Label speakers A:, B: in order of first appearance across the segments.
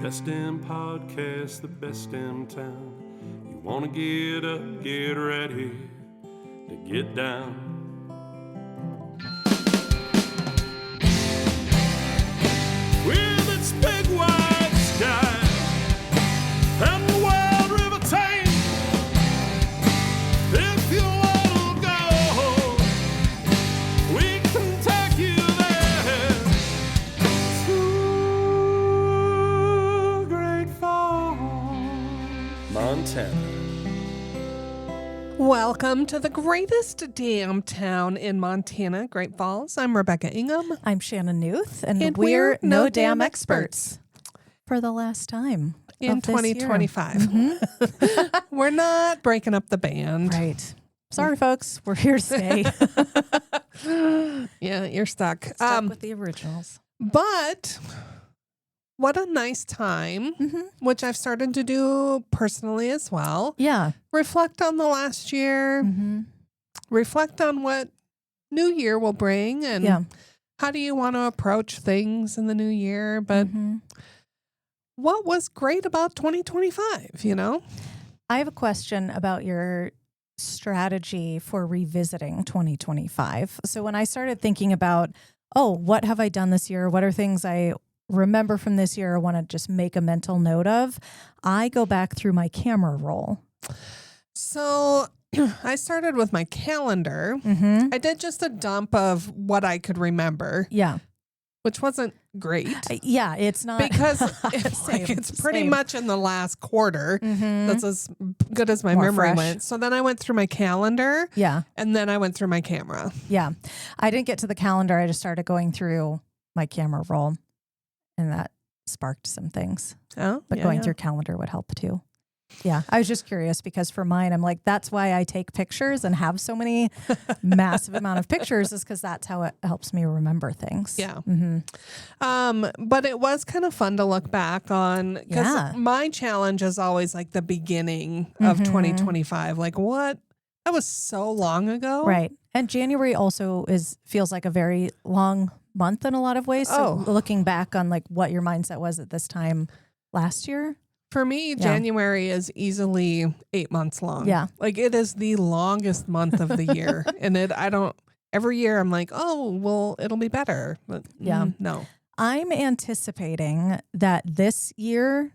A: best in podcasts, the best in town. You want to get up, get ready to get down. With its big wide sky and the wild river Thames, if you want to go, we can take you there to Great Falls, Montana.
B: Welcome to the greatest damn town in Montana, Great Falls. I'm Rebecca Ingham.
C: I'm Shannon Newth, and we're No Damn Experts for the last time
B: In
C: of this year.
B: 2025. We're not breaking up the band.
C: Right. Sorry, folks. We're here to stay.
B: Yeah, you're stuck.
C: Stuck with the originals.
B: But what a nice time, which I've started to do personally as well.
C: Yeah.
B: Reflect on the last year. Reflect on what new year will bring and how do you want to approach things in the new year. But what was great about 2025, you know?
C: I have a question about your strategy for revisiting 2025. So when I started thinking about, what have I done this year? What are things I remember from this year I want to just make a mental note of? I go back through my camera roll.
B: So I started with my calendar. I did just a dump of what I could remember.
C: Yeah.
B: Which wasn't great.
C: Yeah, it's not.
B: Because it's pretty much in the last quarter. That's as good as my memory went. So then I went through my calendar.
C: Yeah.
B: And then I went through my camera.
C: Yeah. I didn't get to the calendar. I just started going through my camera roll, and that sparked some things.
B: Oh,
C: but going through calendar would help too. Yeah. I was just curious because for mine, I'm like, that's why I take pictures and have so many massive amount of pictures is because that's how it helps me remember things.
B: Yeah. But it was kind of fun to look back on because my challenge is always like the beginning of 2025. Like what? That was so long ago.
C: Right. And January also feels like a very long month in a lot of ways. So looking back on like what your mindset was at this time last year.
B: For me, January is easily 8 months long.
C: Yeah.
B: Like it is the longest month of the year. And every year I'm like, it'll be better. But no.
C: I'm anticipating that this year,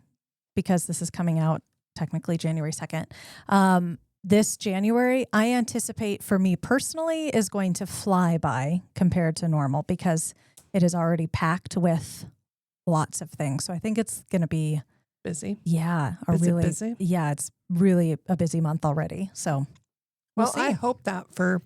C: because this is coming out technically January 2nd, this January, I anticipate for me personally is going to fly by compared to normal because it is already packed with lots of things. So I think it's going to be
B: busy.
C: Yeah.
B: Busy?
C: Yeah, it's really a busy month already. So we'll see.
B: I hope that for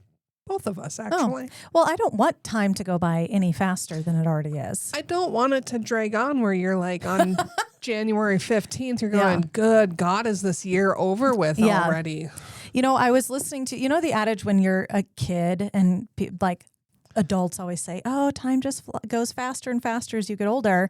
B: both of us, actually.
C: Well, I don't want time to go by any faster than it already is.
B: I don't want it to drag on where you're like on January 15th, you're going, good God, is this year over with already?
C: You know, I was listening to, the adage when you're a kid and like adults always say, time just goes faster and faster as you get older.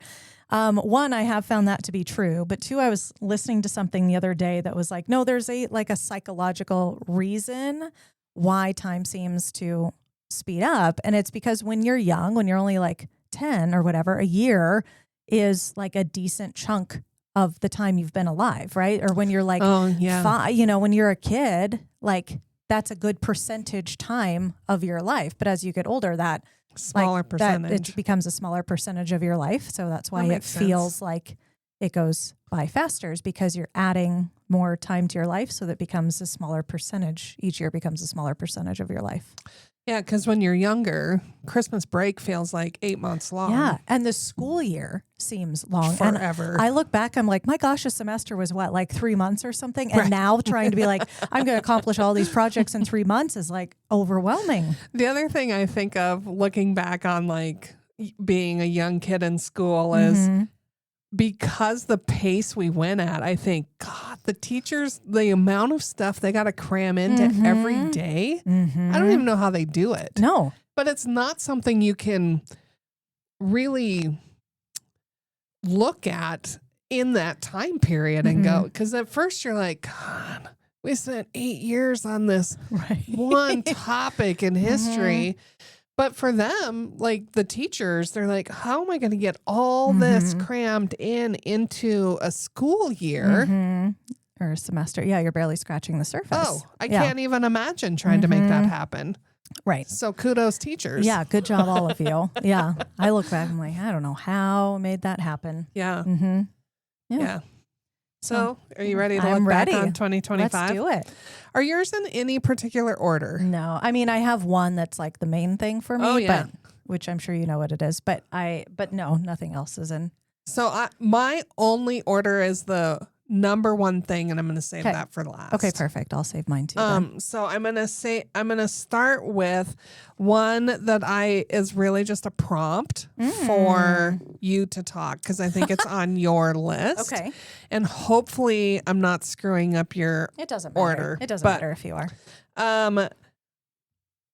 C: One, I have found that to be true, but two, I was listening to something the other day that was like, no, there's a psychological reason why time seems to speed up. And it's because when you're young, when you're only like 10 or whatever, a year is like a decent chunk of the time you've been alive, right? Or when you're like 5, when you're a kid, like that's a good percentage time of your life. But as you get older, that
B: smaller percentage.
C: It becomes a smaller percentage of your life. So that's why it feels like it goes by faster, is because you're adding more time to your life. So that becomes a smaller percentage. Each year becomes a smaller percentage of your life.
B: Yeah, because when you're younger, Christmas break feels like 8 months long.
C: Yeah, and the school year seems long.
B: Forever.
C: And I look back, I'm like, my gosh, a semester was what, like 3 months or something? And now trying to be like, I'm going to accomplish all these projects in 3 months is like overwhelming.
B: The other thing I think of looking back on like being a young kid in school is because the pace we went at, I think, God, the teachers, the amount of stuff they got to cram into every day. I don't even know how they do it.
C: No.
B: But it's not something you can really look at in that time period and go, because at first you're like, God, we spent 8 years on this one topic in history. But for them, like the teachers, they're like, how am I going to get all this crammed into a school year?
C: Or a semester. Yeah, you're barely scratching the surface.
B: Oh, I can't even imagine trying to make that happen.
C: Right.
B: So kudos, teachers.
C: Yeah, good job, all of you. Yeah. I look back, I'm like, I don't know how I made that happen.
B: Yeah.
C: Yeah.
B: So are you ready to
C: I'm
B: look
C: ready.
B: back on 2025?
C: Let's do it.
B: Are yours in any particular order?
C: No, I mean, I have one that's like the main thing for me,
B: Oh, yeah.
C: but which I'm sure you know what it is, but no, nothing else is in.
B: So my only order is the number one thing, and I'm going to save that for last.
C: Okay, perfect. I'll save mine too. Then.
B: So I'm going to start with one that is really just a prompt for you to talk, because I think it's on your list.
C: Okay.
B: And hopefully I'm not screwing up your
C: It doesn't matter.
B: order.
C: It doesn't matter if you are.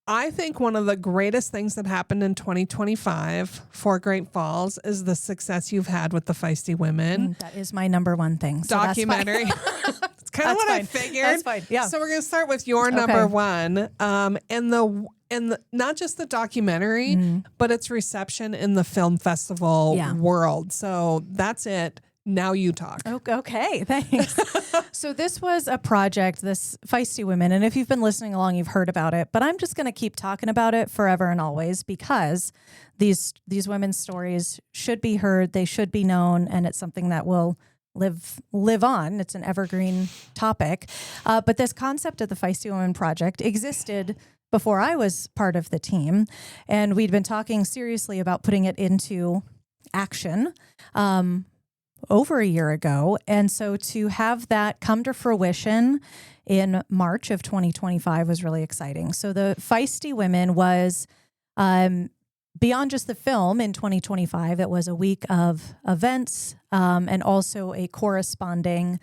B: I think one of the greatest things that happened in 2025 for Great Falls is the success you've had with the Feisty Women
C: That is my number one thing. So
B: documentary. It's kind of what I figured.
C: That's fine. Yeah.
B: So we're going to start with your number one, and the not just the documentary, but its reception in the film festival world. So that's it. Now you talk.
C: Okay, thanks. So this was a project, this Feisty Women, and if you've been listening along, you've heard about it, but I'm just going to keep talking about it forever and always, because these women's stories should be heard, they should be known, and it's something that will live on. It's an evergreen topic. But this concept of the Feisty Women Project existed before I was part of the team, and we'd been talking seriously about putting it into action over a year ago. And so to have that come to fruition in March of 2025 was really exciting. So the Feisty Women was beyond just the film in 2025. It was a week of events and also a corresponding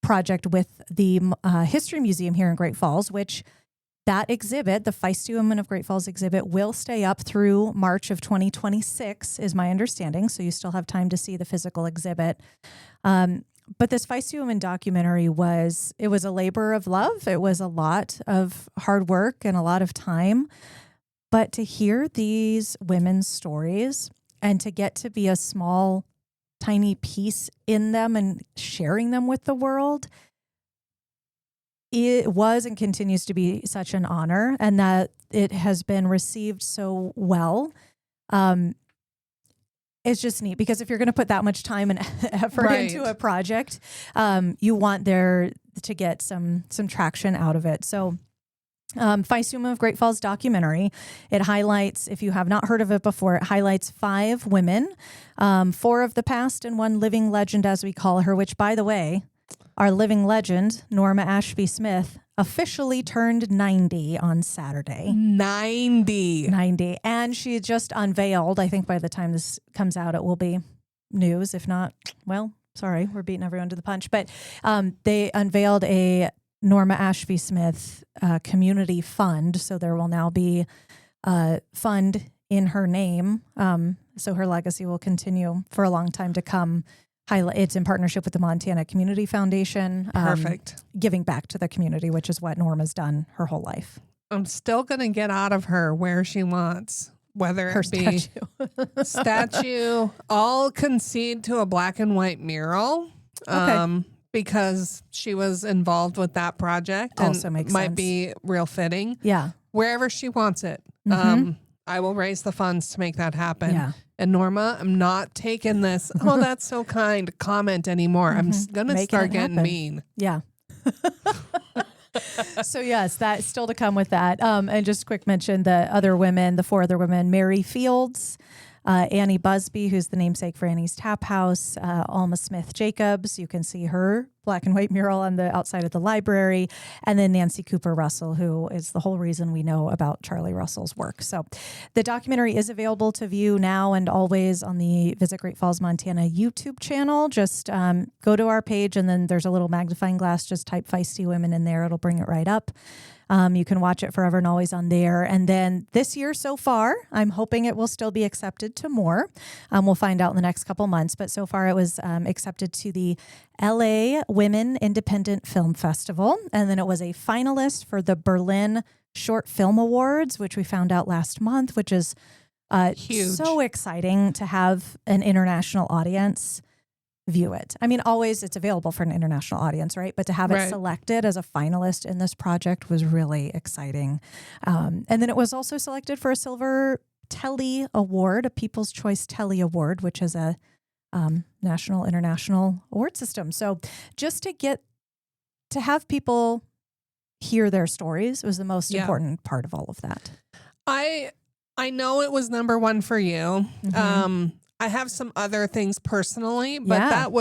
C: project with the History Museum here in Great Falls, which that exhibit, the Feisty Women of Great Falls exhibit, will stay up through March of 2026, is my understanding. So you still have time to see the physical exhibit. But this Feisty Women documentary was a labor of love. It was a lot of hard work and a lot of time. But to hear these women's stories and to get to be a small, tiny piece in them and sharing them with the world, it was and continues to be such an honor, and that it has been received so well. It's just neat, because if you're going to put that much time and effort into a project, you want there to get some traction out of it. So Feisty Women of Great Falls documentary, it highlights, if you have not heard of it before, it highlights 5 women, 4 of the past and 1 living legend, as we call her, which, by the way, our living legend, Norma Ashby Smith, officially turned 90 on Saturday.
B: 90.
C: And she just unveiled, I think by the time this comes out, it will be news. If not, well, sorry, we're beating everyone to the punch. But they unveiled a Norma Ashby Smith community fund. So there will now be a fund in her name. So her legacy will continue for a long time to come. It's in partnership with the Montana Community Foundation.
B: Perfect.
C: Giving back to the community, which is what Norma's done her whole life.
B: I'm still going to get out of her where she wants, whether
C: Her
B: it be statue. I'll concede to a black and white mural. Because she was involved with that project.
C: Also
B: and
C: makes
B: might
C: sense.
B: be real fitting.
C: Yeah.
B: Wherever she wants it. I will raise the funds to make that happen.
C: Yeah.
B: And Norma, I'm not taking this, oh, that's so kind, comment anymore. I'm going to start getting mean.
C: Yeah. So yes, that's still to come with that. And just quick mention, the other women, the 4 other women, Mary Fields, Annie Busby, who's the namesake for Annie's Tap House, Alma Smith Jacobs. You can see her black and white mural on the outside of the library. And then Nancy Cooper Russell, who is the whole reason we know about Charlie Russell's work. So the documentary is available to view now and always on the Visit Great Falls, Montana YouTube channel. Just go to our page, and then there's a little magnifying glass. Just type Feisty Women in there. It'll bring it right up. You can watch it forever and always on there. And then this year so far, I'm hoping it will still be accepted to more. We'll find out in the next couple months. But so far it was accepted to the LA Women Independent Film Festival. And then it was a finalist for the Berlin Short Film Awards, which we found out last month, which is
B: Huge.
C: so exciting to have an international audience view it. I mean, always it's available for an international audience, right? But to have it
B: Right.
C: selected as a finalist in this project was really exciting. And then it was also selected for a Silver Telly Award, a People's Choice Telly Award, which is a national, international award system. So just to have people hear their stories was the most important part of all of that.
B: I know it was number one for you.
C: Mhm.
B: I have some other things personally, but it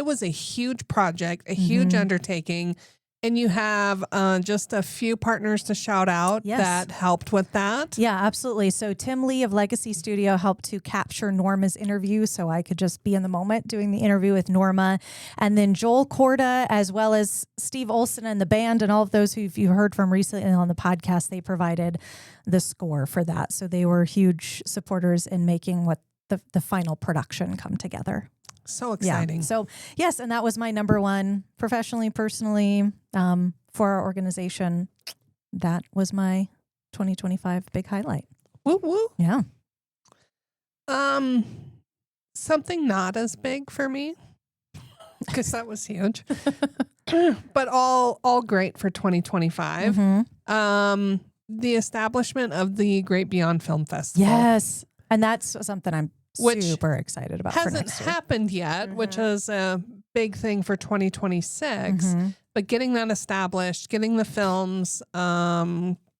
B: was a huge project, a huge undertaking. And you have just a few partners to shout out that helped with that.
C: Yeah, absolutely. So Tim Lee of Legacy Studio helped to capture Norma's interview so I could just be in the moment doing the interview with Norma. And then Joel Corda, as well as Steve Olson and the band and all of those who you've heard from recently on the podcast, they provided the score for that. So they were huge supporters in making what the final production come together.
B: So exciting.
C: Yeah. So yes, and that was my number one professionally, personally, for our organization. That was my 2025 big highlight.
B: Woo woo.
C: Yeah.
B: Something not as big for me because that was huge, but all great for 2025.
C: Mm-hmm.
B: The establishment of the Great Beyond Film Festival.
C: Yes. And that's something I'm
B: Which
C: super excited about for
B: hasn't
C: next year.
B: happened yet, which is a big thing for 2026. But getting that established, getting the films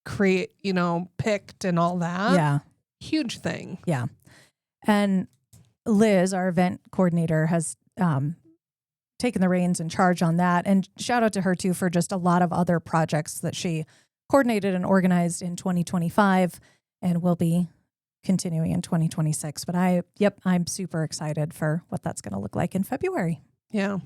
B: picked and all that.
C: Yeah.
B: Huge thing.
C: Yeah. And Liz, our event coordinator, has taken the reins and charge on that. And shout out to her too for just a lot of other projects that she coordinated and organized in 2025 and will be continuing in 2026. But I'm super excited for what that's going to look like in February.
B: Yeah.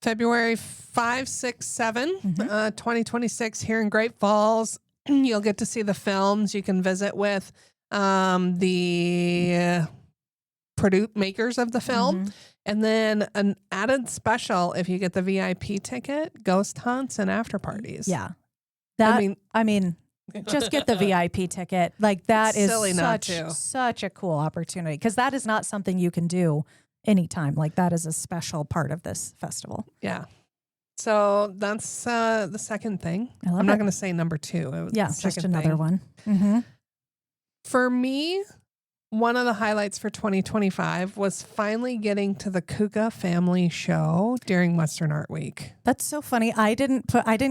B: February 5, 6, 7, 2026 here in Great Falls. You'll get to see the films. You can visit with the makers of the film. And then an added special, if you get the VIP ticket, ghost hunts and after parties.
C: Yeah.
B: I
C: mean, just get the VIP ticket. Like that is
B: silly not to.
C: such a cool opportunity because that is not something you can do anytime. Like that is a special part of this festival.
B: Yeah. So that's the second thing. I'm not going to say number 2. It was the
C: just
B: second
C: another
B: thing.
C: one.
B: For me, one of the highlights for 2025 was finally getting to the Kuka family show during Western Art Week.
C: That's so funny. I didn't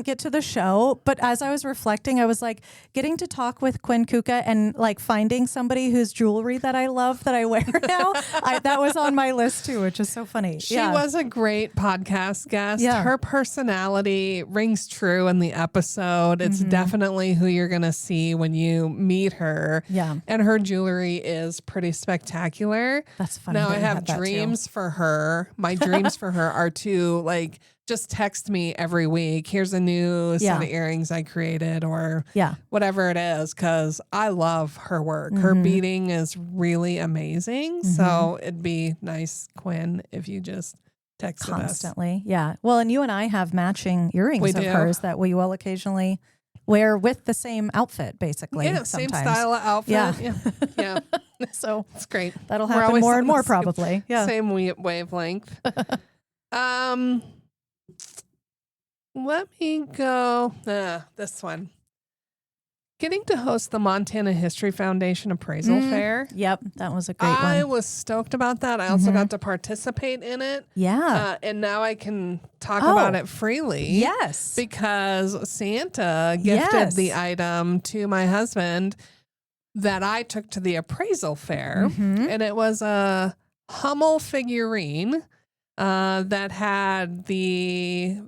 C: get to the show, but as I was reflecting, I was like getting to talk with Quinn Kuka and like finding somebody whose jewelry that I love that I wear now. That was on my list too, which is so funny.
B: She was a great podcast guest.
C: Yeah.
B: Her personality rings true in the episode. It's definitely who you're going to see when you meet her.
C: Yeah.
B: And her jewelry is pretty spectacular.
C: That's funny.
B: Now
C: that
B: I
C: you
B: have
C: had that too.
B: dreams for her. My dreams for her are to just text me every week. Here's a new set of earrings I created or whatever it is. Cause I love her work. Her beading is really amazing. So it'd be nice, Quinn, if you just texted
C: constantly.
B: us.
C: Yeah. Well, and you and I have matching earrings of hers that we will occasionally wear with the same outfit, basically.
B: Yeah,
C: sometimes.
B: same style of outfit. Yeah.
C: So
B: it's great.
C: That'll
B: We're
C: happen
B: always
C: more
B: on
C: and
B: the
C: more
B: same-
C: probably. Yeah.
B: Same wavelength. Let me go. This one. Getting to host the Montana History Foundation Appraisal Fair.
C: Yep. That was a great
B: I
C: one.
B: was stoked about that. I also got to participate in it.
C: Yeah.
B: And now I can talk about it freely.
C: Yes.
B: Because Santa gifted the item to my husband that I took to the appraisal fair. And it was a Hummel figurine that had the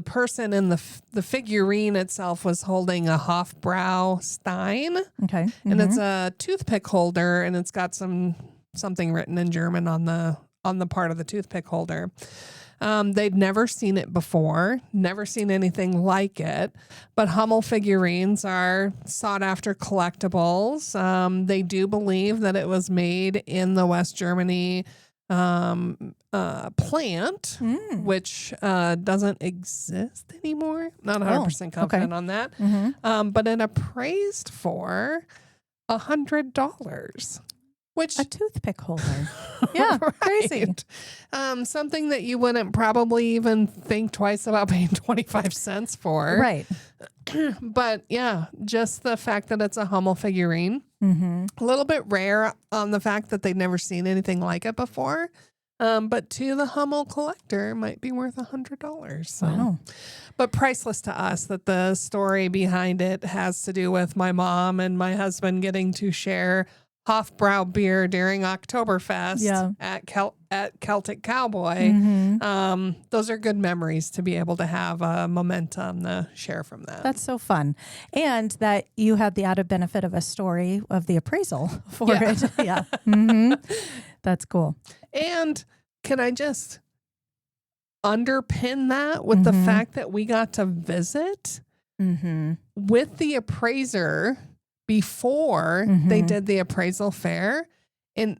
B: person in the figurine itself was holding a Hofbrau Stein.
C: Okay.
B: And it's a toothpick holder, and it's got something written in German on the part of the toothpick holder. They'd never seen it before, never seen anything like it. But Hummel figurines are sought after collectibles. They do believe that it was made in the West Germany plant, which doesn't exist anymore. Not 100% confident on that. But it appraised for $100. Which
C: a toothpick holder. Yeah,
B: right.
C: crazy.
B: Something that you wouldn't probably even think twice about paying 25 cents for.
C: Right.
B: But yeah, just the fact that it's a Hummel figurine. A little bit rare on the fact that they'd never seen anything like it before. But to the Hummel collector, it might be worth $100. So.
C: Wow.
B: But priceless to us that the story behind it has to do with my mom and my husband getting to share Hofbrau beer during Oktoberfest at Celtic Cowboy. Those are good memories to be able to have a momentum to share from that.
C: That's so fun. And that you had the added benefit of a story of the appraisal for it. Yeah. That's cool.
B: And can I just underpin that with the fact that we got to visit with the appraiser before they did the appraisal fair, and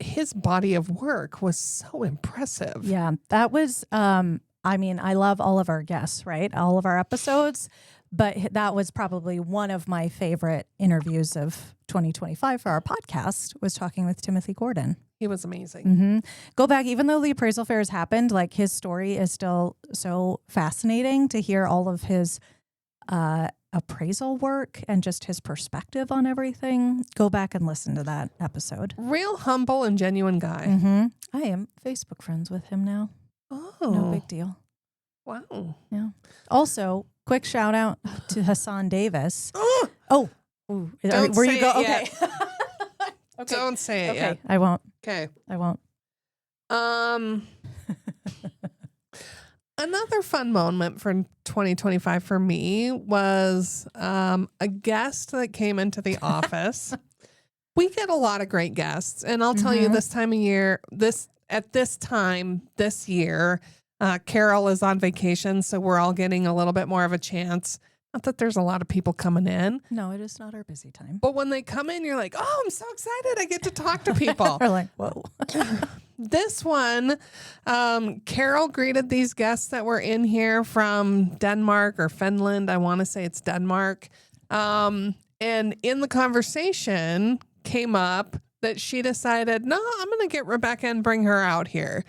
B: his body of work was so impressive.
C: Yeah, that was I mean, I love all of our guests, right? All of our episodes, but that was probably one of my favorite interviews of 2025 for our podcast, was talking with Timothy Gordon.
B: He was amazing.
C: Go back, even though the appraisal fair has happened, like his story is still so fascinating to hear all of his appraisal work and just his perspective on everything. Go back and listen to that episode.
B: Real humble and genuine guy.
C: I am Facebook friends with him now.
B: Oh.
C: No big deal.
B: Wow.
C: Yeah. Also, quick shout out to Hassan Davis. Ooh,
B: Don't
C: where
B: say
C: you go?
B: it
C: Okay.
B: Okay. Don't say it yet.
C: I won't.
B: Okay.
C: I won't.
B: Another fun moment for 2025 for me was a guest that came into the office. We get a lot of great guests, and I'll tell you this time of year, at this time this year, Carol is on vacation, so we're all getting a little bit more of a chance. Not that there's a lot of people coming in.
C: No, it is not our busy time.
B: But when they come in, you're like, oh, I'm so excited. I get to talk to people.
C: We're like, whoa.
B: This one, Carol greeted these guests that were in here from Denmark or Finland. I want to say it's Denmark. And in the conversation came up that she decided, no, I'm going to get Rebecca and bring her out here,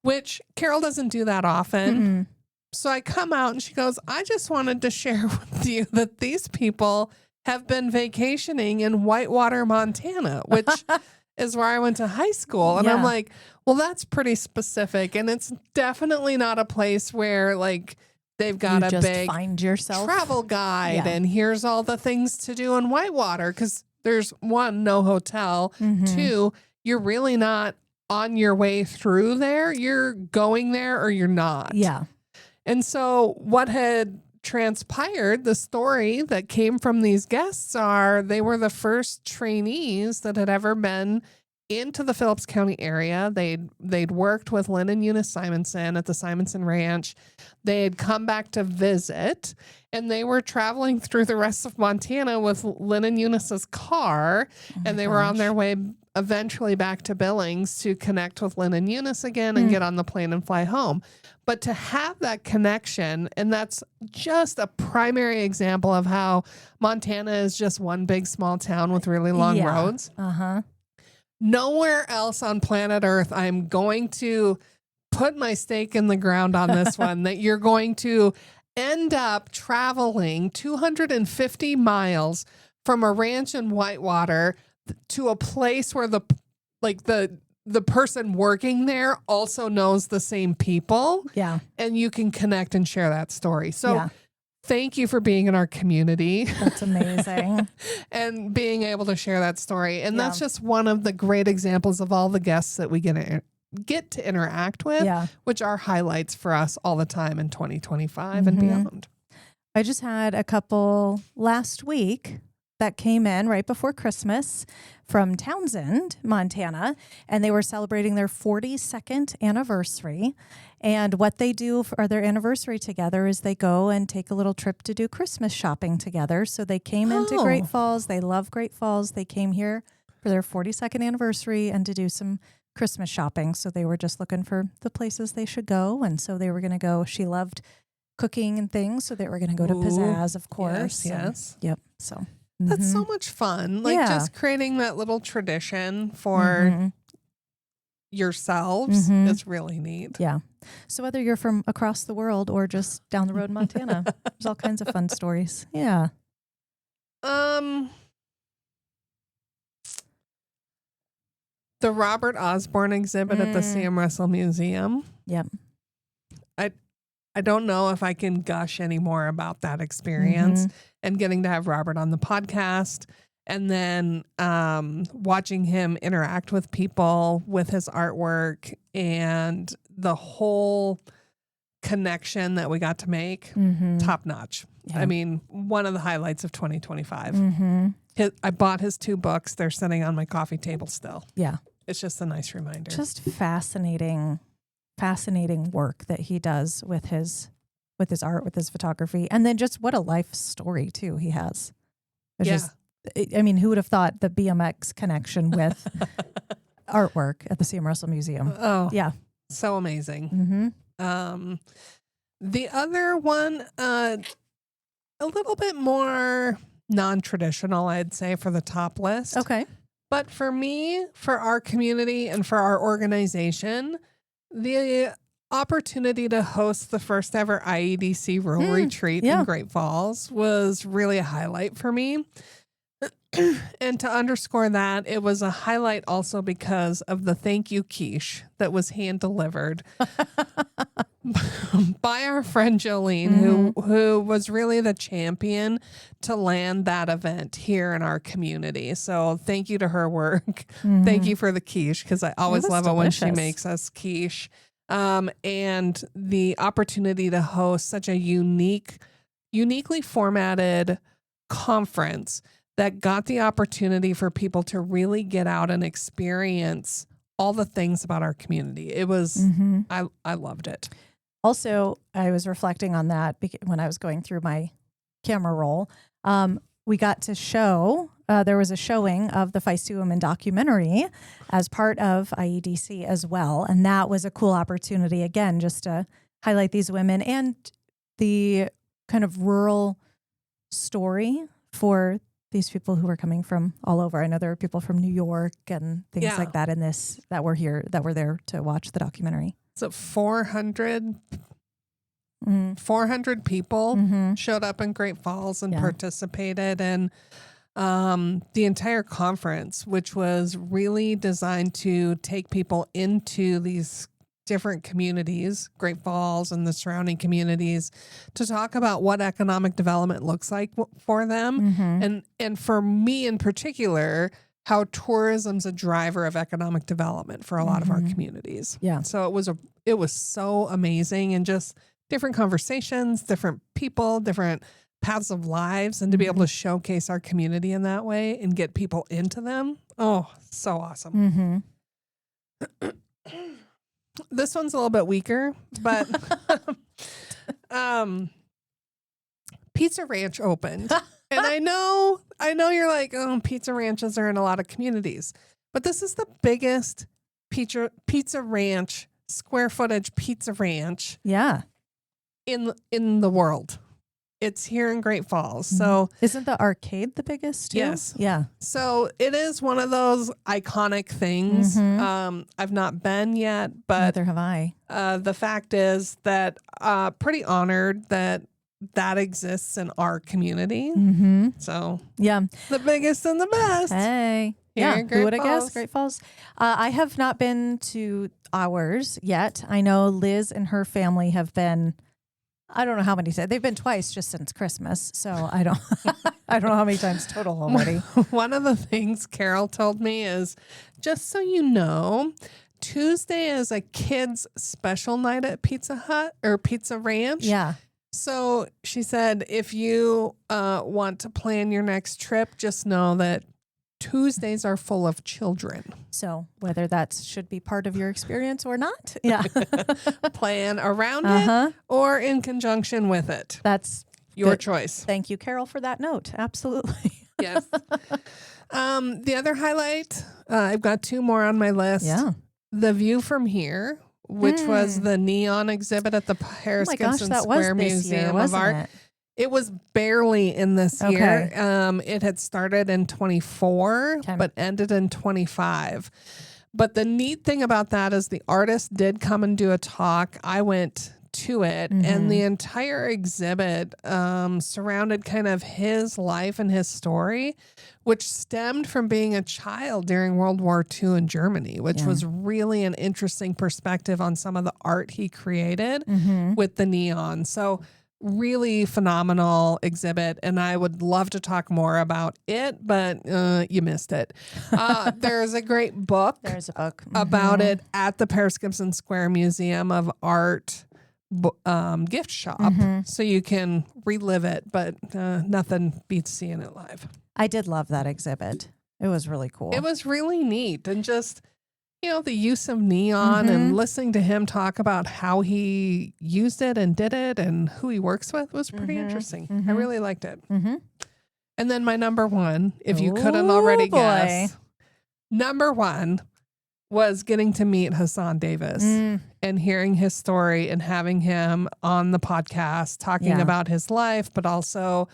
B: which Carol doesn't do that often. So I come out and she goes, I just wanted to share with you that these people have been vacationing in Whitewater, Montana, which is where I went to high school. And I'm like, well, that's pretty specific. And it's definitely not a place where like they've got
C: you
B: a
C: just
B: big
C: find yourself
B: travel guide and here's all the things to do in Whitewater. Because there's one, no hotel. Two, you're really not on your way through there. You're going there or you're not.
C: Yeah.
B: And so what had transpired, the story that came from these guests are they were the first trainees that had ever been into the Phillips County area. They'd worked with Lynn and Eunice Simonson at the Simonson Ranch. They had come back to visit, and they were traveling through the rest of Montana with Lynn and Eunice's car, and they were on their way eventually back to Billings to connect with Lynn and Eunice again and get on the plane and fly home. But to have that connection, and that's just a primary example of how Montana is just one big small town with really long roads. Nowhere else on planet Earth, I'm going to put my stake in the ground on this one, that you're going to end up traveling 250 miles from a ranch in Whitewater to a place where the person working there also knows the same people. Yeah. And you can connect and share that story. So thank you for being in our community.
C: That's amazing.
B: And being able to share that story. And that's just one of the great examples of all the guests that we get to interact with, which are highlights for us all the time in 2025 and beyond.
C: I just had a couple last week that came in right before Christmas from Townsend, Montana, and they were celebrating their 42nd anniversary. And what they do for their anniversary together is they go and take a little trip to do Christmas shopping together. So they came into Great Falls. They love Great Falls. They came here for their 42nd anniversary and to do some Christmas shopping. So they were just looking for the places they should go. And so they were going to go. She loved cooking and things. So they were going to go to Pizzazz, of course.
B: Yes.
C: Yep. So
B: That's so much fun. Like just creating that little tradition for yourselves is really neat.
C: Yeah. So whether you're from across the world or just down the road in Montana, there's all kinds of fun stories. Yeah.
B: The Robert Osborne exhibit at the Sam Russell Museum.
C: Yep.
B: I don't know if I can gush any more about that experience and getting to have Robert on the podcast and then watching him interact with people with his artwork and the whole connection that we got to make. Top notch. Yeah. I mean, one of the highlights of 2025. I bought his 2 books. They're sitting on my coffee table still.
C: Yeah.
B: It's just a nice reminder.
C: Just fascinating work that he does with his art, with his photography. And then just what a life story too he has. It's just, I mean, who would have thought the BMX connection with artwork at the Sam Russell Museum?
B: Oh,
C: yeah.
B: So amazing. The other one, a little bit more non-traditional, I'd say, for the top list.
C: Okay.
B: But for me, for our community and for our organization, the opportunity to host the first ever IEDC Rural Retreat in Great Falls was really a highlight for me. And to underscore that, it was a highlight also because of the thank you quiche that was hand delivered by our friend Jolene, who was really the champion to land that event here in our community. So thank you to her work. Thank you for the quiche, because I always love it when she makes us quiche. And the opportunity to host such a uniquely formatted conference that got the opportunity for people to really get out and experience all the things about our community. It was, I loved it.
C: Also, I was reflecting on that when I was going through my camera roll. We got to show, there was a showing of the Feisty Women documentary as part of IEDC as well. And that was a cool opportunity, again, just to highlight these women and the kind of rural story for these people who are coming from all over. I know there are people from New York and things like that in this that were there to watch the documentary.
B: So 400 people showed up in Great Falls and participated in the entire conference, which was really designed to take people into these different communities, Great Falls and the surrounding communities, to talk about what economic development looks like for them. And for me in particular, how tourism's a driver of economic development for a lot of our communities. Yeah. So it was so amazing, and just different conversations, different people, different paths of lives, and to be able to showcase our community in that way and get people into them. Oh, so awesome. This one's a little bit weaker, but Pizza Ranch opened. And I know you're like, oh, pizza ranches are in a lot of communities, but this is the biggest pizza ranch, square footage pizza ranch in the world. It's here in Great Falls. So
C: isn't the arcade the biggest too?
B: Yes.
C: Yeah.
B: So it is one of those iconic things. I've not been yet, but
C: neither have I.
B: The fact is that pretty honored that exists in our community. So the biggest and the best.
C: Hey. Who would have guessed? Great Falls. I have not been to ours yet. I know Liz and her family have been, I don't know how many times. They've been twice just since Christmas. So I don't know how many times total already.
B: One of the things Carol told me is, just so you know, Tuesday is a kids special night at Pizza Hut or Pizza Ranch.
C: Yeah.
B: So she said, if you want to plan your next trip, just know that Tuesdays are full of children.
C: So whether that should be part of your experience or not,
B: plan around it or in conjunction with it.
C: That's
B: your
C: good
B: choice.
C: Thank you, Carol, for that note. Absolutely.
B: Yes. The other highlight, I've got 2 more on my list.
C: Yeah.
B: The View from Here, which was the neon exhibit at the Paris Gibson Square Museum of Art. It was barely in this year. It had started in 24, but ended in 25. But the neat thing about that is the artist did come and do a talk. I went to it, and the entire exhibit surrounded kind of his life and his story, which stemmed from being a child during World War II in Germany, which was really an interesting perspective on some of the art he created with the neon. So really phenomenal exhibit, and I would love to talk more about it, but you missed it. There's a great book.
C: There's a book
B: about it at the Paris Gibson Square Museum of Art gift shop, so you can relive it, but nothing beats seeing it live.
C: I did love that exhibit. It was really cool.
B: It was really neat, and just the use of neon and listening to him talk about how he used it and did it and who he works with was pretty interesting. I really liked it. And then my number one, if you couldn't already guess, number one was getting to meet Hassan Davis and hearing his story and having him on the podcast talking about his life, but also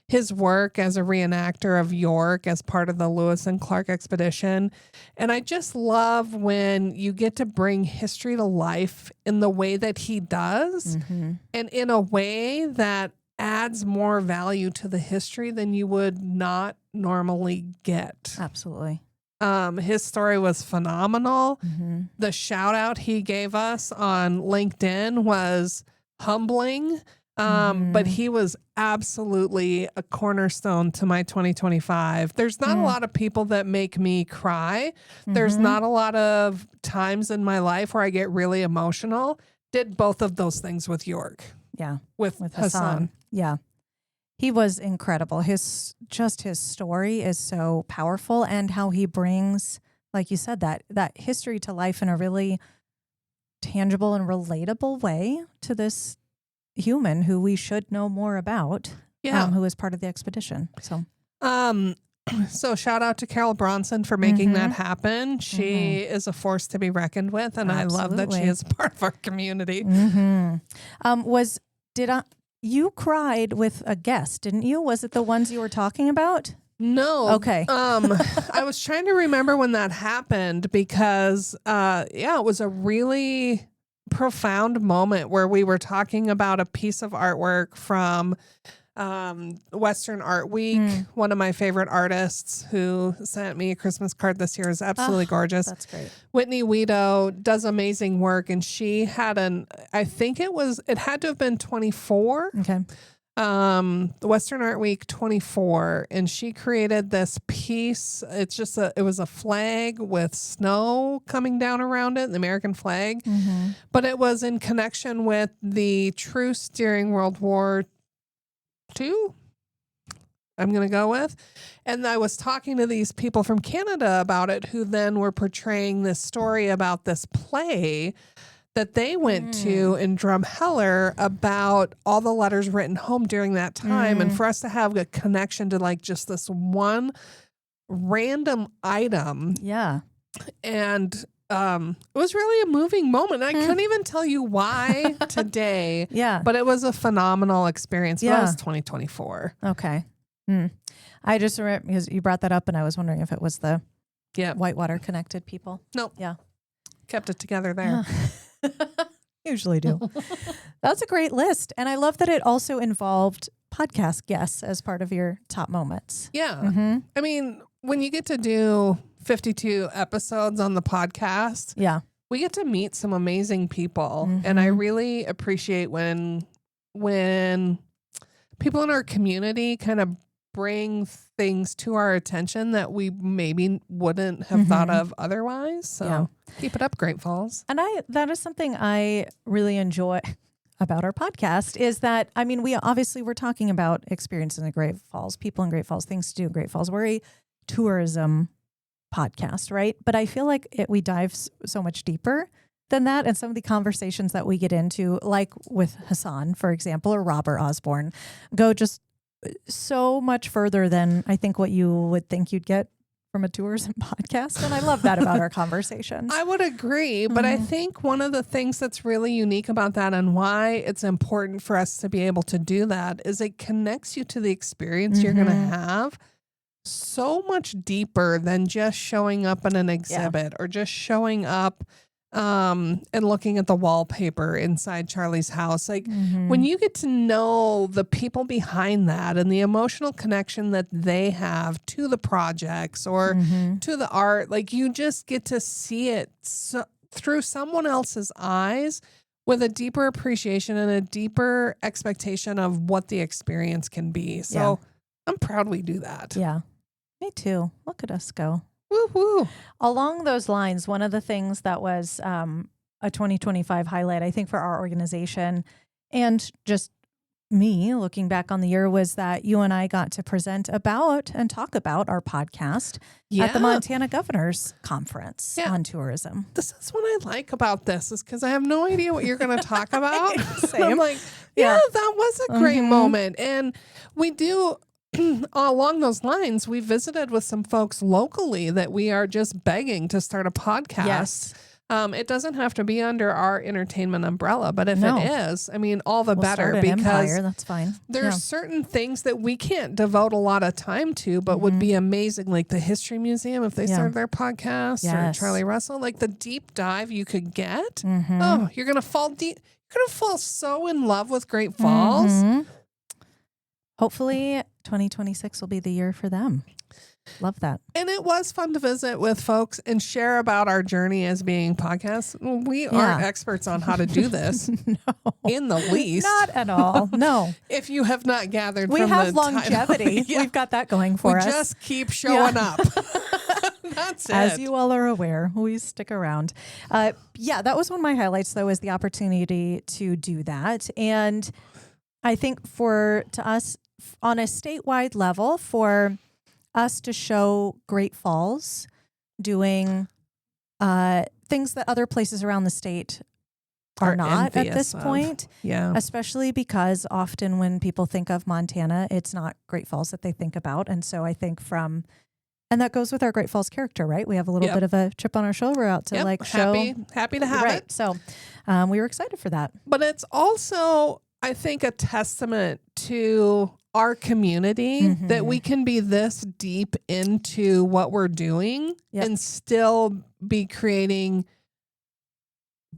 B: his work as a reenactor of York as part of the Lewis and Clark expedition. And I just love when you get to bring history to life in the way that he does, and in a way that adds more value to the history than you would not normally get.
C: Absolutely.
B: His story was phenomenal. The shout out he gave us on LinkedIn was humbling. But he was absolutely a cornerstone to my 2025. There's not a lot of people that make me cry. There's not a lot of times in my life where I get really emotional. Did both of those things with York.
C: Yeah.
B: With Hassan.
C: Yeah. He was incredible. His story is so powerful, and how he brings, like you said, that history to life in a really tangible and relatable way to this human who we should know more about, who is part of the expedition. So
B: shout out to Carol Bronson for making that happen. She is a force to be reckoned with, and I love that she is part of our community.
C: You cried with a guest, didn't you? Was it the ones you were talking about?
B: No.
C: Okay.
B: I was trying to remember when that happened because, it was a really profound moment where we were talking about a piece of artwork from Western Art Week. One of my favorite artists who sent me a Christmas card this year is absolutely gorgeous.
C: That's great.
B: Whitney Weedo does amazing work, and she had I think it had to have been 24.
C: Okay.
B: The Western Art Week 24, and she created this piece. It was a flag with snow coming down around it, the American flag, but it was in connection with the truce during World War II, I'm going to go with. And I was talking to these people from Canada about it, who then were portraying this story about this play that they went to in Drumheller about all the letters written home during that time. And for us to have a connection to like just this one random item.
C: Yeah.
B: And it was really a moving moment. I couldn't even tell you why today.
C: Yeah.
B: But it was a phenomenal experience. That was 2024.
C: Okay. I just remember because you brought that up, and I was wondering if it was the Whitewater connected people.
B: Nope.
C: Yeah.
B: Kept it together there.
C: Usually do. That's a great list. And I love that it also involved podcast guests as part of your top moments.
B: Yeah. I mean, when you get to do 52 episodes on the podcast, we get to meet some amazing people. And I really appreciate when people in our community kind of bring things to our attention that we maybe wouldn't have thought of otherwise. So keep it up, Great Falls.
C: And that is something I really enjoy about our podcast is that, I mean, we're talking about experience in the Great Falls, people in Great Falls, things to do in Great Falls. We're a tourism podcast, right? But I feel like we dive so much deeper than that. And some of the conversations that we get into, like with Hassan, for example, or Robert Osborne, go just so much further than I think what you would think you'd get from a tourism podcast. And I love that about our conversation.
B: I would agree, but I think one of the things that's really unique about that and why it's important for us to be able to do that is it connects you to the experience you're going to have so much deeper than just showing up in an exhibit or just showing up and looking at the wallpaper inside Charlie's house. Like when you get to know the people behind that and the emotional connection that they have to the projects or to the art, like you just get to see it through someone else's eyes with a deeper appreciation and a deeper expectation of what the experience can be. So I'm proud we do that.
C: Yeah, me too. Look at us go.
B: Woo-hoo.
C: Along those lines, one of the things that was a 2025 highlight, I think, for our organization and just me looking back on the year was that you and I got to present about and talk about our podcast at the Montana Governor's Conference on tourism.
B: This is what I like about this is because I have no idea what you're going to talk about.
C: Same.
B: I'm like, that was a great moment. And we do... along those lines, we visited with some folks locally that we are just begging to start a podcast.
C: Yes.
B: It doesn't have to be under our entertainment umbrella, but if it is, I mean, all the better because
C: that's fine.
B: There's certain things that we can't devote a lot of time to, but would be amazing, like the History Museum if they started their podcast or Charlie Russell, like the deep dive you could get. Oh, you're gonna fall deep. You're gonna fall so in love with Great Falls.
C: Hopefully 2026 will be the year for them. Love that.
B: And it was fun to visit with folks and share about our journey as being podcasts. We aren't experts on how to do this in the least.
C: Not at all. No.
B: If you have not gathered
C: we
B: from
C: have
B: the
C: longevity. We've got that going for us.
B: We just keep showing up. That's it.
C: As you all are aware, we stick around. That was one of my highlights, though, is the opportunity to do that. And I think to us, on a statewide level, for us to show Great Falls doing things that other places around the state are not at this point.
B: Yeah.
C: Especially because often when people think of Montana, it's not Great Falls that they think about. And so I think and that goes with our Great Falls character, right? We have a little bit of a chip on our shoulder out to show.
B: Happy to have it.
C: So we were excited for that.
B: But it's also, I think, a testament to our community that we can be this deep into what we're doing and still be creating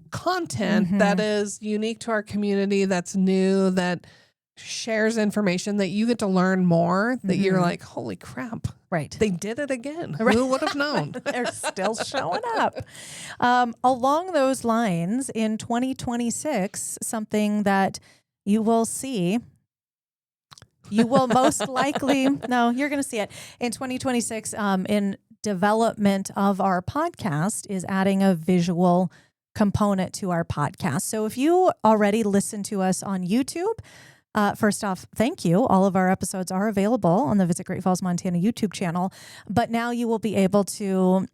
B: content that is unique to our community, that's new, that shares information that you get to learn more, that you're like, holy crap.
C: Right.
B: They did it again. Who would have known?
C: They're still showing up. Along those lines, in 2026, something that you will see, you will most likely, no, you're going to see it. In 2026, in development of our podcast is adding a visual component to our podcast. So if you already listen to us on YouTube, first off, thank you. All of our episodes are available on the Visit Great Falls, Montana YouTube channel. But now you will be able to,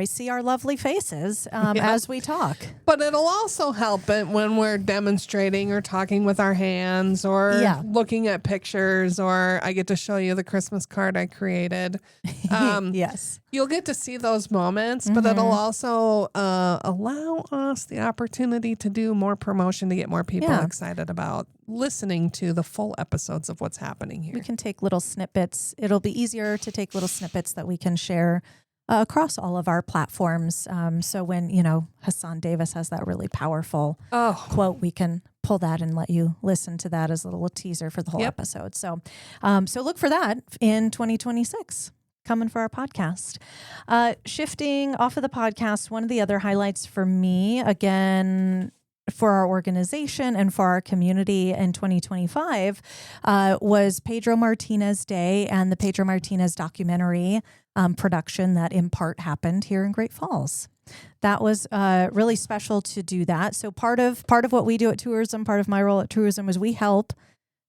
C: see our lovely faces as we talk.
B: But it'll also help it when we're demonstrating or talking with our hands or looking at pictures, or I get to show you the Christmas card I created.
C: Yes.
B: You'll get to see those moments, but it'll also allow us the opportunity to do more promotion to get more people excited about listening to the full episodes of what's happening here.
C: We can take little snippets. It'll be easier to take little snippets that we can share across all of our platforms. So when, Hassan Davis has that really powerful quote, we can pull that and let you listen to that as a little teaser for the whole episode. So look for that in 2026. Coming for our podcast. Shifting off of the podcast, one of the other highlights for me, again, for our organization and for our community in 2025 was Pedro Martinez Day and the Pedro Martinez documentary production that in part happened here in Great Falls. That was really special to do that. So part of what we do at tourism, part of my role at tourism, is we help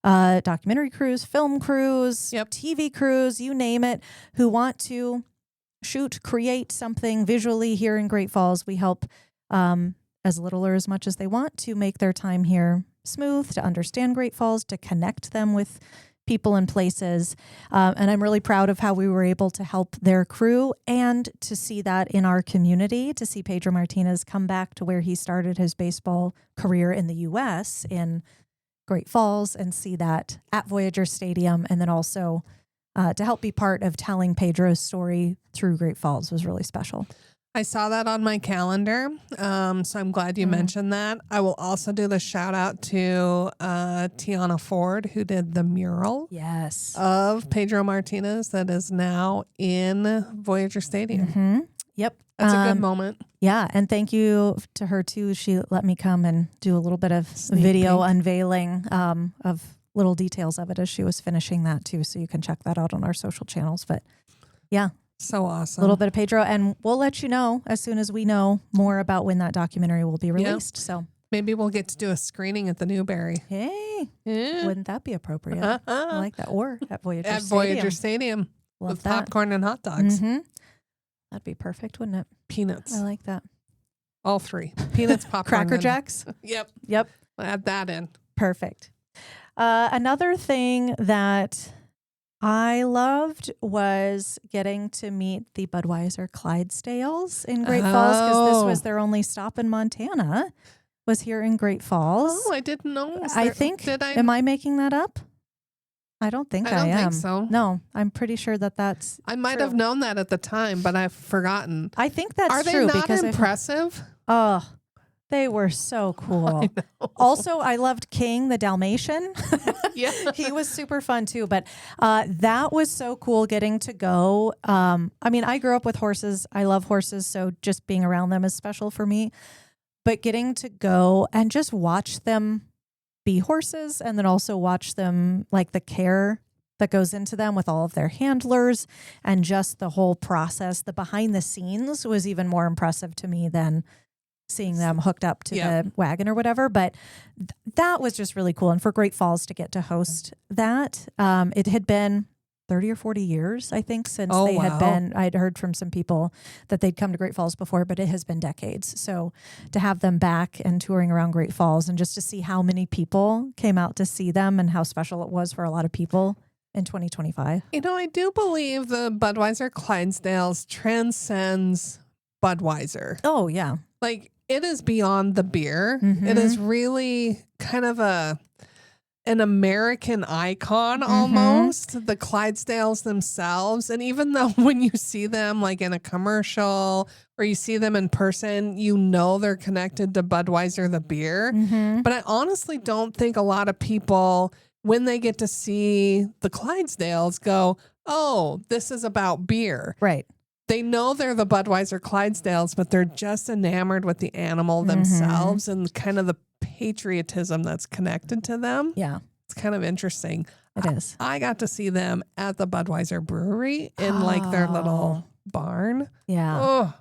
C: documentary crews, film crews, TV crews, you name it, who want to create something visually here in Great Falls. We help as little or as much as they want to make their time here smooth, to understand Great Falls, to connect them with people and places. And I'm really proud of how we were able to help their crew and to see that in our community, to see Pedro Martinez come back to where he started his baseball career in the U.S. in Great Falls, and see that at Voyager Stadium, and then also to help be part of telling Pedro's story through Great Falls was really special.
B: I saw that on my calendar, so I'm glad you mentioned that. I will also do the shout out to Tiana Ford, who did the mural of Pedro Martinez that is now in Voyager Stadium.
C: Mm-hmm. Yep.
B: That's a good moment.
C: Yeah, and thank you to her too. She let me come and do a little bit of video unveiling of little details of it as she was finishing that too. So you can check that out on our social channels. But yeah.
B: So awesome.
C: A little bit of Pedro, and we'll let you know as soon as we know more about when that documentary will be released. Yep. So
B: maybe we'll get to do a screening at the Newberry.
C: Hey, wouldn't that be appropriate? I like that. Or at Voyager
B: Stadium.
C: Love
B: with
C: that.
B: Popcorn and hot dogs.
C: Mm-hmm. That'd be perfect, wouldn't it?
B: Peanuts.
C: I like that.
B: All three. Peanuts, popcorn.
C: Cracker Jacks?
B: Yep.
C: Yep.
B: I'll add that in.
C: Perfect. Another thing that I loved was getting to meet the Budweiser Clydesdales in Great Falls, because this was their only stop in Montana, was here in Great Falls.
B: Oh, I didn't know.
C: Am I making that up? I don't think I am.
B: I don't think so.
C: No, I'm pretty sure that's
B: I might have known that at the time, but I've forgotten.
C: I think that's
B: Are
C: true.
B: Are they not impressive?
C: Oh, they were so cool. Also, I loved King, the Dalmatian.
B: Yeah.
C: He was super fun too. But that was so cool getting to go. I mean, I grew up with horses. I love horses. So just being around them is special for me. But getting to go and just watch them be horses, and then also watch them, like the care that goes into them with all of their handlers and just the whole process, the behind the scenes was even more impressive to me than seeing them hooked up to the wagon or whatever. But that was just really cool. And for Great Falls to get to host that, it had been 30 or 40 years, I think, since they had been. I'd heard from some people that they'd come to Great Falls before, but it has been decades. So to have them back and touring around Great Falls, and just to see how many people came out to see them and how special it was for a lot of people in 2025.
B: You know, I do believe the Budweiser Clydesdales transcends Budweiser.
C: Oh, yeah.
B: Like, it is beyond the beer.
C: Mm-hmm.
B: It is really kind of an American icon almost, the Clydesdales themselves. And even though when you see them like in a commercial or you see them in person, you know they're connected to Budweiser, the beer.
C: Mm-hmm.
B: But I honestly don't think a lot of people, when they get to see the Clydesdales, go, oh, this is about beer.
C: Right.
B: They know they're the Budweiser Clydesdales, but they're just enamored with the animal themselves and kind of the patriotism that's connected to them.
C: Yeah.
B: It's kind of interesting.
C: It is.
B: I got to see them at the Budweiser Brewery in like their little barn.
C: Yeah.
B: Oh,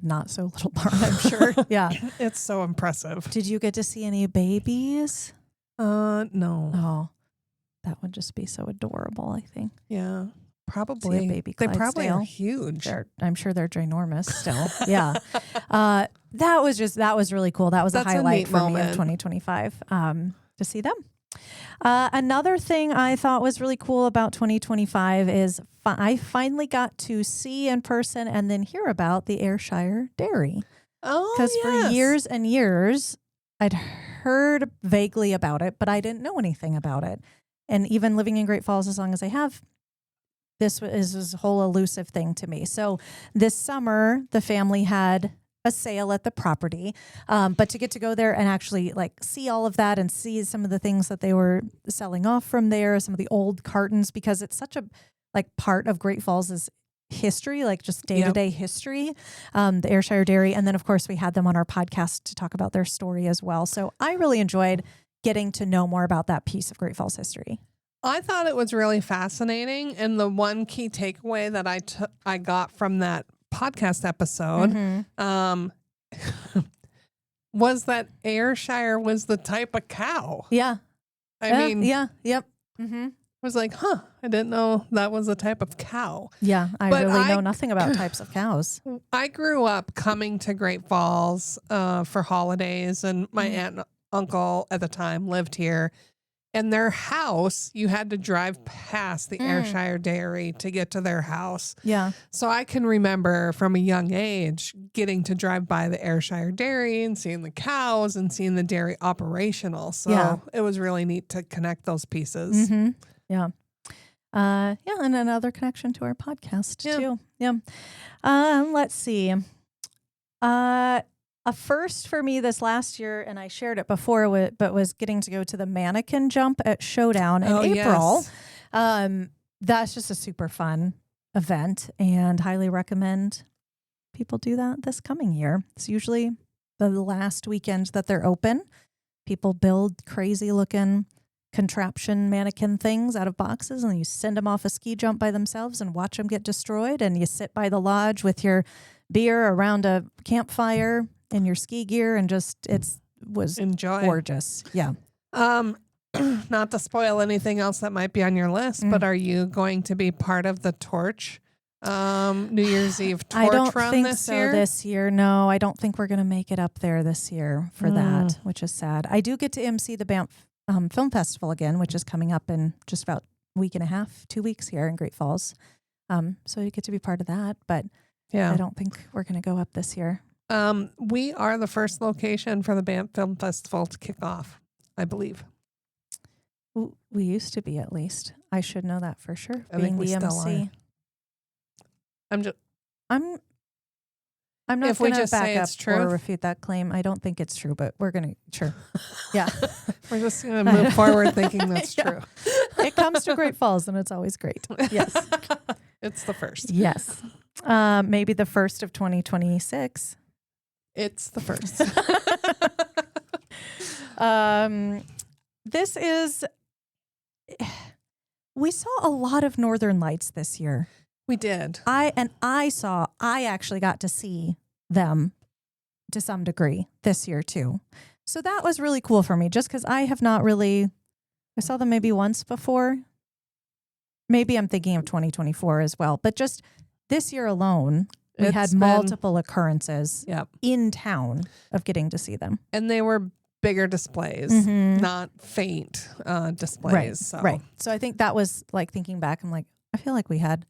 C: not so little barn, I'm sure. Yeah.
B: It's so impressive.
C: Did you get to see any babies?
B: No.
C: Oh, that would just be so adorable, I think.
B: Yeah. Probably.
C: See a baby
B: they probably are
C: Clydesdale.
B: huge.
C: I'm sure they're ginormous still. Yeah. That was really cool. That was a highlight for me of 2025 to see them. Another thing I thought was really cool about 2025 is I finally got to see in person and then hear about the Ayrshire Dairy.
B: Oh,
C: because for years and years, I'd heard vaguely about it, but I didn't know anything about it. And even living in Great Falls as long as I have, this is a whole elusive thing to me. So this summer, the family had a sale at the property, but to get to go there and actually like see all of that and see some of the things that they were selling off from there, some of the old cartons, because it's such a like part of Great Falls' history, like just day-to-day history, the Ayrshire Dairy. And then of course we had them on our podcast to talk about their story as well. So I really enjoyed getting to know more about that piece of Great Falls history.
B: I thought it was really fascinating. And the one key takeaway that I got from that podcast episode was that Ayrshire was the type of cow.
C: Yeah.
B: I mean,
C: yeah. Yep. Mm-hmm.
B: I was like, I didn't know that was a type of cow.
C: Yeah. I really know nothing about types of cows.
B: I grew up coming to Great Falls for holidays, and my aunt and uncle at the time lived here. And their house, you had to drive past the Ayrshire Dairy to get to their house.
C: Yeah.
B: So I can remember from a young age getting to drive by the Ayrshire Dairy and seeing the cows and seeing the dairy operational. So it was really neat to connect those pieces.
C: Mm-hmm. Yeah. And another connection to our podcast too. Yeah. Let's see. A first for me this last year, and I shared it before, but was getting to go to the mannequin jump at Showdown in April.
B: Yes.
C: That's just a super fun event, and highly recommend people do that this coming year. It's usually the last weekend that they're open. People build crazy looking contraption mannequin things out of boxes, and you send them off a ski jump by themselves and watch them get destroyed. And you sit by the lodge with your beer around a campfire in your ski gear, and just was gorgeous. Yeah.
B: Not to spoil anything else that might be on your list, but are you going to be part of the torch New Year's Eve torch
C: I don't
B: run
C: think
B: this
C: so
B: year?
C: this year. No, I don't think we're going to make it up there this year for that, which is sad. I do get to MC the Banff Film Festival again, which is coming up in just about a week and a half, 2 weeks here in Great Falls. So you get to be part of that, but I don't think we're going to go up this year.
B: We are the first location for the Banff Film Festival to kick off, I believe.
C: We used to be, at least. I should know that for sure.
B: I
C: being
B: think we
C: the
B: still
C: MC. I'm not
B: if we
C: going to
B: just
C: back
B: say
C: up
B: it's true
C: or refute that claim. I don't think it's true, but we're going to, sure. Yeah.
B: We're just going to move forward thinking that's true.
C: It comes to Great Falls, and it's always great. Yes.
B: It's the first.
C: Yes. Maybe the first of 2026.
B: It's the first.
C: This is, we saw a lot of Northern Lights this year.
B: We did.
C: I actually got to see them to some degree this year too. So that was really cool for me, just because I saw them maybe once before. Maybe I'm thinking of 2024 as well, but just this year alone, we had multiple occurrences in town of getting to see them.
B: And they were bigger displays, not faint displays.
C: Right. So I think that was, like, thinking back, I'm like, I feel like we had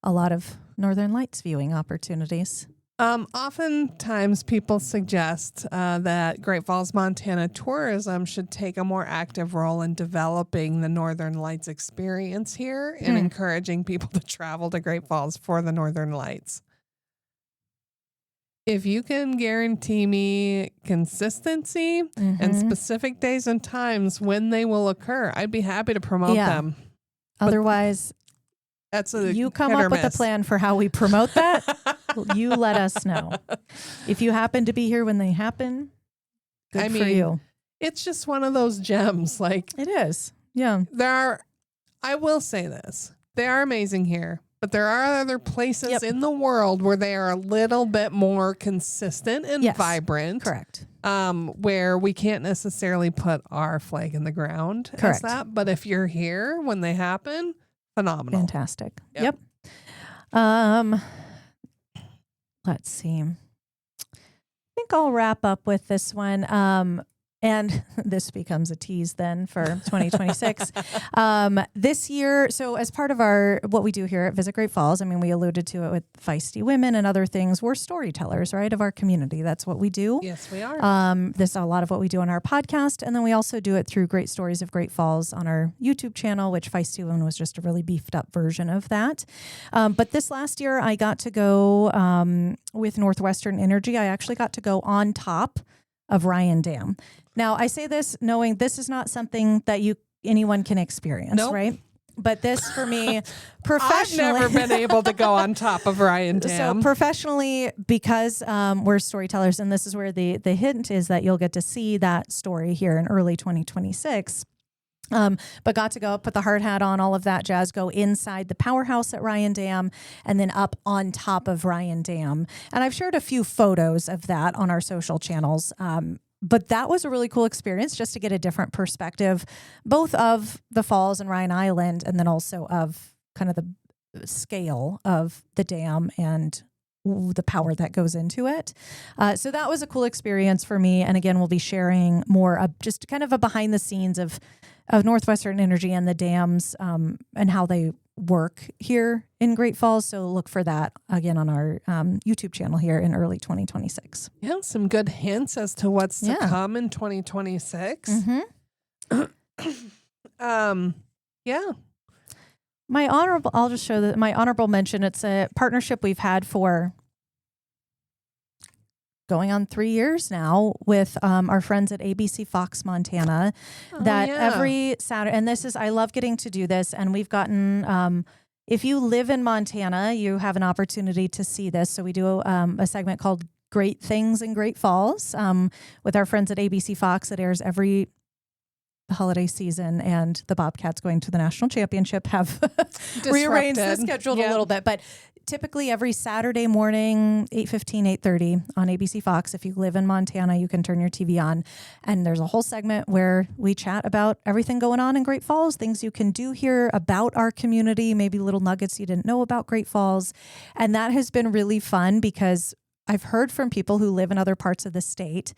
C: a lot of Northern Lights viewing opportunities.
B: Oftentimes people suggest that Great Falls, Montana tourism should take a more active role in developing the Northern Lights experience here and encouraging people to travel to Great Falls for the Northern Lights. If you can guarantee me consistency and specific days and times when they will occur, I'd be happy to promote them.
C: Otherwise, you come up with a plan for how we promote that. You let us know. If you happen to be here when they happen, good for you.
B: It's just one of those gems. Like,
C: it is. Yeah.
B: I will say this. They are amazing here. But there are other places in the world where they are a little bit more consistent and vibrant.
C: Correct.
B: Where we can't necessarily put our flag in the ground as that. But if you're here when they happen, phenomenal.
C: Fantastic. Yep. Let's see. I think I'll wrap up with this one. And this becomes a tease then for 2026. This year, so as part of what we do here at Visit Great Falls, I mean, we alluded to it with Feisty Women and other things. We're storytellers, right, of our community. That's what we do.
B: Yes, we are.
C: This is a lot of what we do on our podcast. And then we also do it through Great Stories of Great Falls on our YouTube channel, which Feisty Women was just a really beefed up version of that. But this last year, I got to go with Northwestern Energy. I actually got to go on top of Ryan Dam. Now, I say this knowing this is not something that anyone can experience, right? But this, for me, professionally...
B: I've never been able to go on top of Ryan Dam.
C: So professionally, because we're storytellers, and this is where the hint is that you'll get to see that story here in early 2026. But got to go put the hard hat on, all of that jazz, go inside the powerhouse at Ryan Dam, and then up on top of Ryan Dam. And I've shared a few photos of that on our social channels. But that was a really cool experience, just to get a different perspective, both of the falls and Ryan Island, and then also of kind of the scale of the dam and the power that goes into it. So that was a cool experience for me. And again, we'll be sharing more of just kind of a behind the scenes of Northwestern Energy and the dams and how they work here in Great Falls. So look for that again on our YouTube channel here in early 2026.
B: Yeah, some good hints as to what's to come in 2026. Yeah.
C: I'll just show that my honorable mention. It's a partnership we've had for going on 3 years now with our friends at ABC Fox Montana. Every Saturday, and I love getting to do this, and we've gotten, if you live in Montana, you have an opportunity to see this. So we do a segment called Great Things in Great Falls with our friends at ABC Fox. It airs every holiday season, and the Bobcats going to the national championship have rearranged the schedule a little bit, but typically every Saturday morning, 8:15, 8:30 on ABC Fox. If you live in Montana, you can turn your TV on, and there's a whole segment where we chat about everything going on in Great Falls, things you can do here about our community, maybe little nuggets you didn't know about Great Falls. And that has been really fun because I've heard from people who live in other parts of the state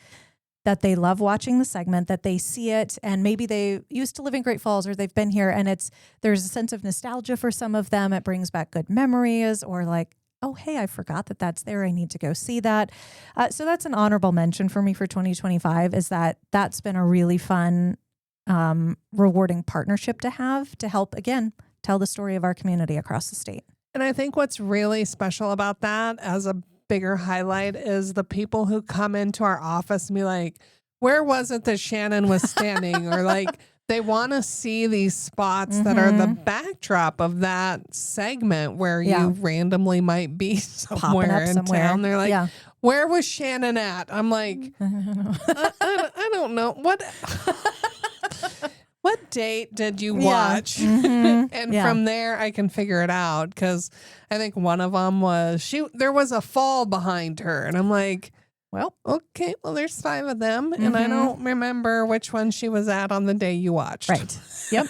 C: that they love watching the segment, that they see it, and maybe they used to live in Great Falls or they've been here, and there's a sense of nostalgia for some of them. It brings back good memories, or like, oh, hey, I forgot that's there. I need to go see that. So that's an honorable mention for me for 2025, is that's been a really fun, rewarding partnership to have to help, again, tell the story of our community across the state.
B: And I think what's really special about that as a bigger highlight is the people who come into our office and be like, where was it that Shannon was standing? Or like, they want to see these spots that are the backdrop of that segment where you randomly might be somewhere in town. They're like, where was Shannon at? I'm like, I don't know. What date did you watch? And from there, I can figure it out, because I think one of them was there was a fall behind her. And I'm like, well, okay, well, there's 5 of them. And I don't remember which one she was at on the day you watched.
C: Right. Yep.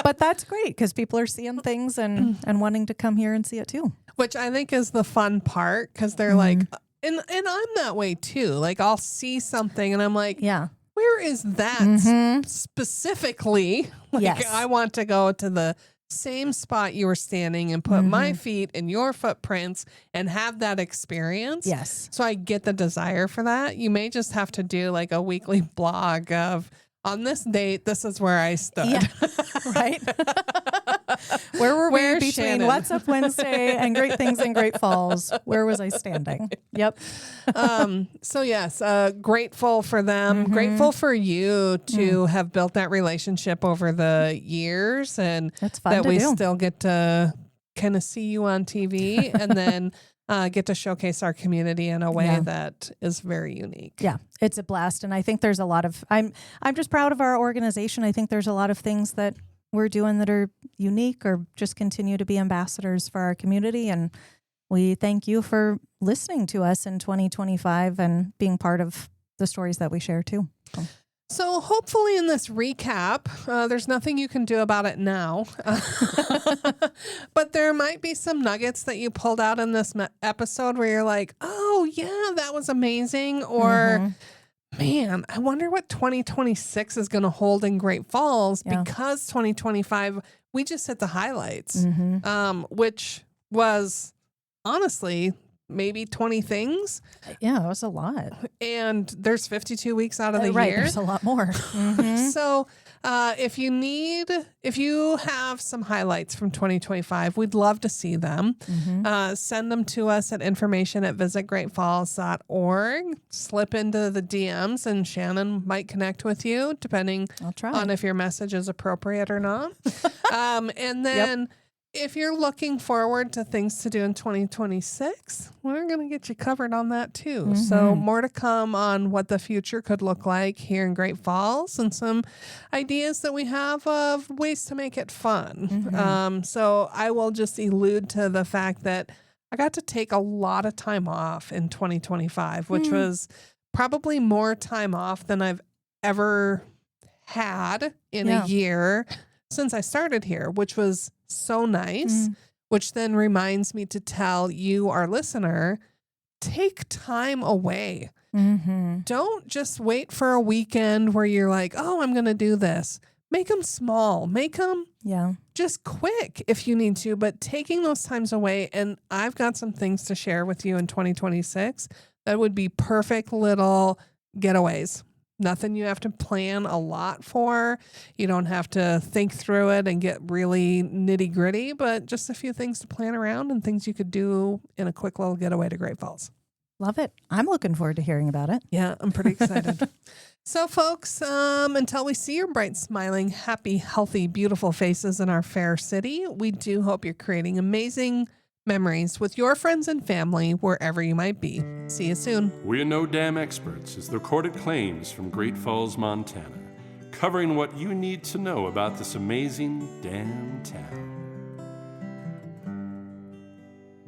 C: But that's great, because people are seeing things and wanting to come here and see it too.
B: Which I think is the fun part, because they're like, and I'm that way too. Like, I'll see something and I'm like, where is that specifically? Like, I want to go to the same spot you were standing and put my feet in your footprints and have that experience.
C: Yes.
B: So I get the desire for that. You may just have to do like a weekly blog of, on this date, this is where I stood. Yeah.
C: Right. Where were we between Shannon? What's Up Wednesday and Great Things in Great Falls? Where was I standing? Yep.
B: So yes, grateful for them. Grateful for you to have built that relationship over the years, and
C: that's fun
B: that
C: to
B: we
C: do.
B: still get to kind of see you on TV and then get to showcase our community in a way that is very unique.
C: Yeah, it's a blast. And I think there's a lot of, I'm just proud of our organization. I think there's a lot of things that we're doing that are unique, or just continue to be ambassadors for our community. And we thank you for listening to us in 2025 and being part of the stories that we share too.
B: So hopefully in this recap, there's nothing you can do about it now, but there might be some nuggets that you pulled out in this episode where you're like, oh yeah, that was amazing. Or man, I wonder what 2026 is going to hold in Great Falls, because 2025, we just hit the highlights, which was honestly maybe 20 things.
C: Yeah, it was a lot.
B: And there's 52 weeks out of the
C: year.
B: There's
C: a lot more.
B: So if you have some highlights from 2025, we'd love to see them. Send them to us at information@visitgreatfalls.org. Slip into the DMs and Shannon might connect with you, depending on if your message is appropriate or not. And then if you're looking forward to things to do in 2026, we're going to get you covered on that too. So more to come on what the future could look like here in Great Falls, and some ideas that we have of ways to make it fun. So I will just allude to the fact that I got to take a lot of time off in 2025, which was probably more time off than I've ever had in a year since I started here, which was so nice. which then reminds me to tell you, our listener, take time away.
C: Mm-hmm.
B: Don't just wait for a weekend where you're like, oh, I'm going to do this. Make them small. Make them just quick if you need to, but taking those times away. And I've got some things to share with you in 2026 that would be perfect little getaways. Nothing you have to plan a lot for. You don't have to think through it and get really nitty gritty, but just a few things to plan around and things you could do in a quick little getaway to Great Falls.
C: Love it. I'm looking forward to hearing about it.
B: Yeah, I'm pretty excited. So, folks, until we see your bright, smiling, happy, healthy, beautiful faces in our fair city, we do hope you're creating amazing memories with your friends and family wherever you might be. See you soon.
A: We are No Dam Experts is the recorded claims from Great Falls, Montana, covering what you need to know about this amazing damn town.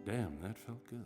A: Damn, that felt good.